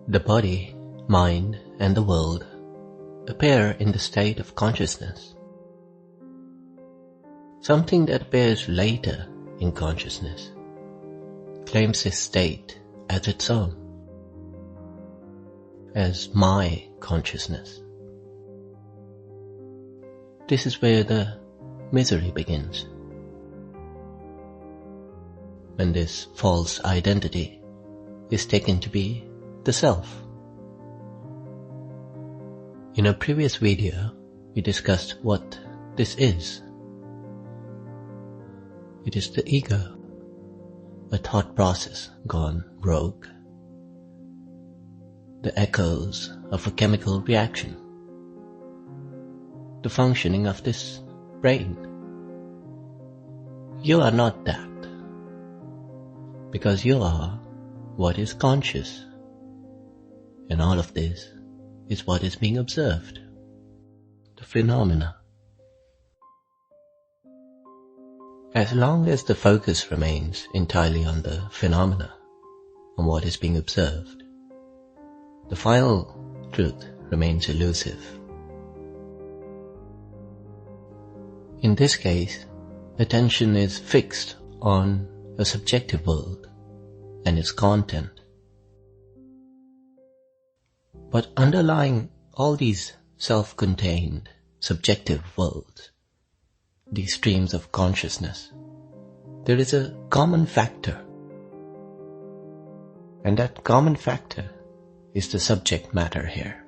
The body, mind, and the world appear in the state of consciousness. Something that appears later in consciousness claims this state as its own, as my consciousness. This is where the misery begins, when this false identity is taken to be the self. In a previous video, we discussed what this is. It is the ego, a thought process gone rogue, the echoes of a chemical reaction, the functioning of this brain. You are not that, because you are what is conscious, and all of this is what is being observed, the phenomena. As long as the focus remains entirely on the phenomena, on what is being observed, the final truth remains elusive. In this case, attention is fixed on a subjective world and its content. But underlying all these self-contained, subjective worlds, these streams of consciousness, there is a common factor. And that common factor is the subject matter here.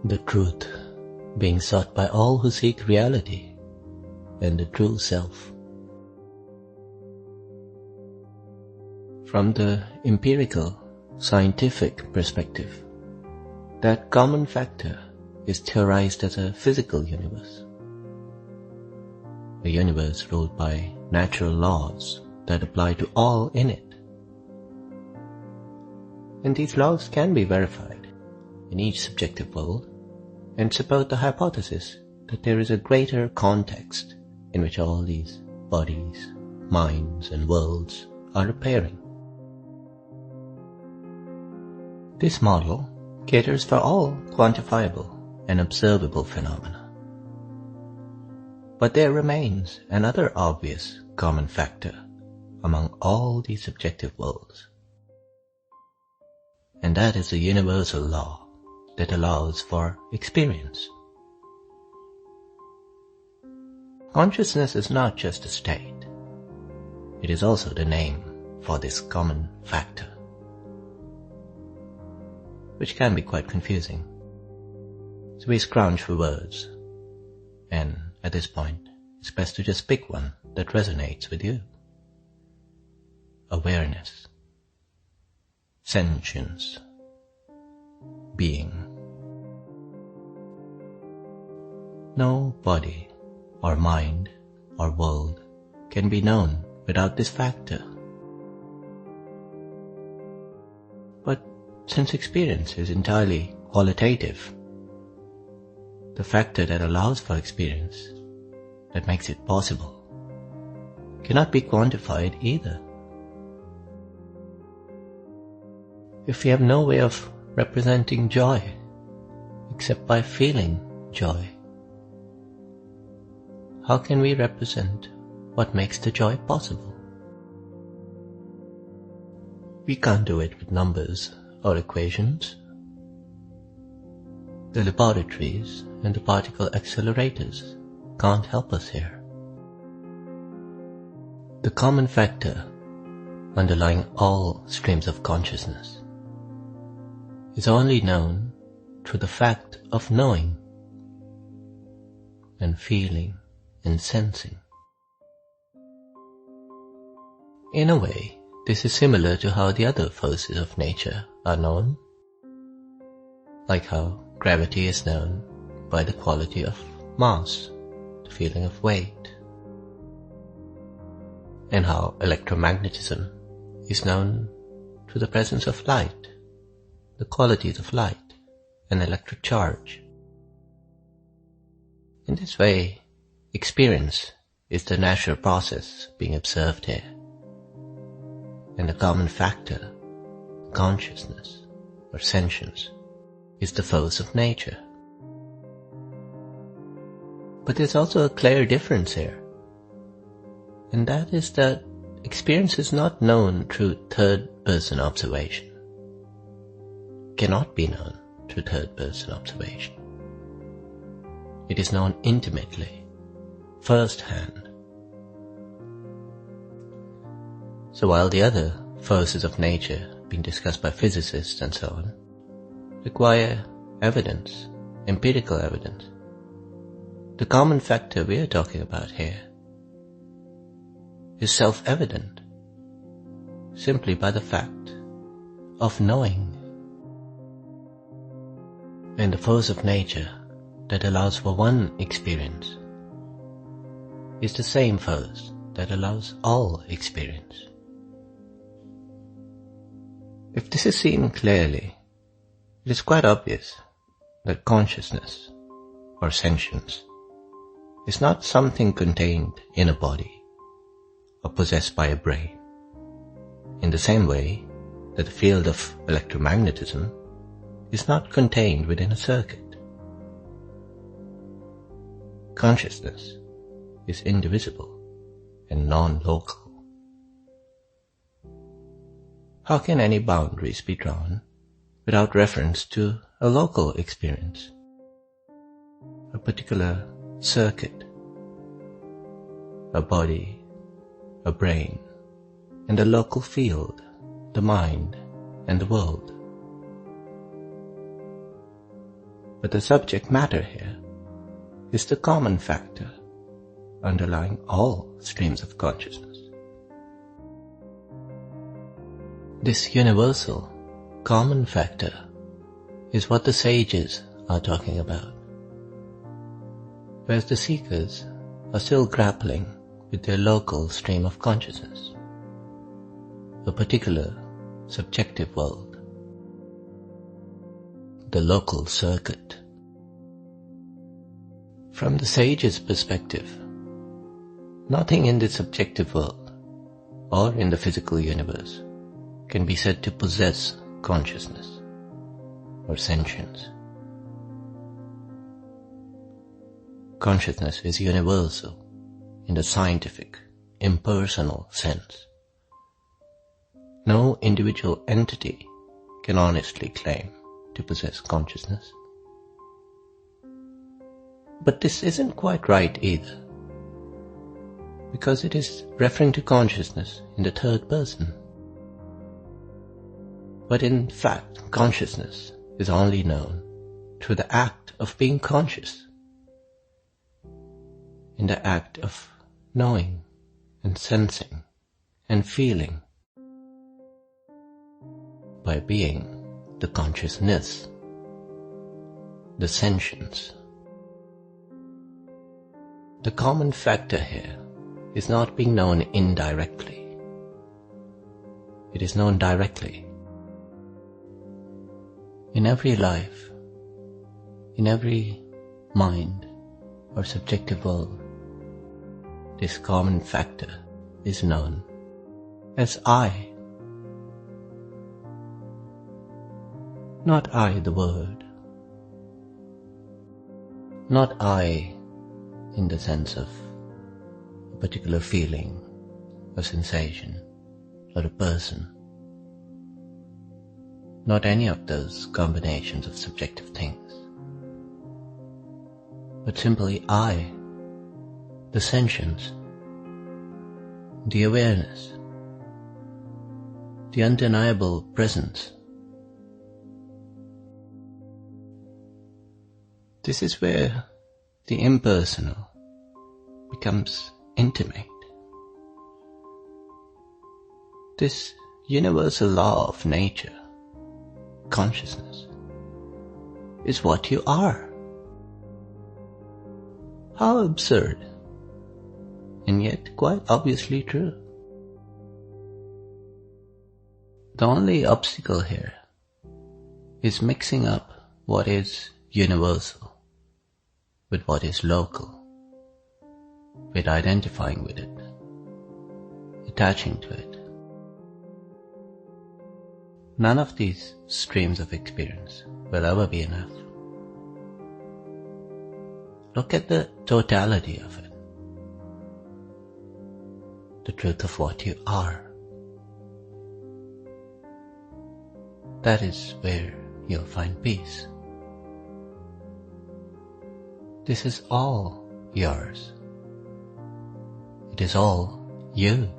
The truth being sought by all who seek reality and the true self. From the empirical, scientific perspective, that common factor is theorized as a physical universe, a universe ruled by natural laws that apply to all in it. And these laws can be verified in each subjective world and support the hypothesis that there is a greater context in which all these bodies, minds, and worlds are appearing. This model caters for all quantifiable and observable phenomena. But there remains another obvious common factor among all these subjective worlds, and that is the universal law that allows for experience. Consciousness is not just a state, it is also the name for this common factor, which can be quite confusing. So we scrounge for words, and at this point, it's best to just pick one that resonates with you. Awareness, sentience, being. No body or mind or world can be known without this factor. But since experience is entirely qualitative, the factor that allows for experience, that makes it possible, cannot be quantified either. If we have no way of representing joy except by feeling joy, how can we represent what makes the joy possible? We can't do it with numbers or equations. The laboratories and the particle accelerators can't help us here. The common factor underlying all streams of consciousness is only known through the fact of knowing and feeling and sensing. In a way, this is similar to how the other forces of nature are known, like how gravity is known by the quality of mass, the feeling of weight, and how electromagnetism is known through the presence of light, the qualities of light and electric charge. In this way, experience is the natural process being observed here, and the common factor consciousness or sentience is the force of nature. But there's also a clear difference here, and that is that experience is not known through third-person observation, cannot be known through third-person observation. It is known intimately, first-hand. So while the other forces of nature, being discussed by physicists and so on, require evidence, empirical evidence, the common factor we are talking about here is self-evident simply by the fact of knowing. And the force of nature that allows for one experience is the same force that allows all experience. If this is seen clearly, it is quite obvious that consciousness or sentience is not something contained in a body or possessed by a brain, in the same way that the field of electromagnetism is not contained within a circuit. Consciousness is indivisible and non-local. How can any boundaries be drawn without reference to a local experience, a particular circuit, a body, a brain, and a local field, the mind and the world? But the subject matter here is the common factor underlying all streams of consciousness. This universal, common factor is what the sages are talking about, whereas the seekers are still grappling with their local stream of consciousness, a particular subjective world, the local circuit. From the sage's perspective, nothing in the subjective world or in the physical universe can be said to possess consciousness or sentience. Consciousness is universal in the scientific, impersonal sense. No individual entity can honestly claim to possess consciousness. But this isn't quite right either, because it is referring to consciousness in the third person. But in fact, consciousness is only known through the act of being conscious, in the act of knowing and sensing and feeling, by being the consciousness, the sentience. The common factor here is not being known indirectly. It is known directly. In every life, in every mind or subjective world, this common factor is known as I. Not I the word, not I in the sense of a particular feeling, a sensation, or a person. Not any of those combinations of subjective things, but simply I, the sentience, the awareness, the undeniable presence. This is where the impersonal becomes intimate. This universal law of nature, consciousness, is what you are. How absurd, and yet quite obviously true. The only obstacle here is mixing up what is universal with what is local, with identifying with it, attaching to it. None of these streams of experience will ever be enough. Look at the totality of it. The truth of what you are. That is where you'll find peace. This is all yours. It is all you.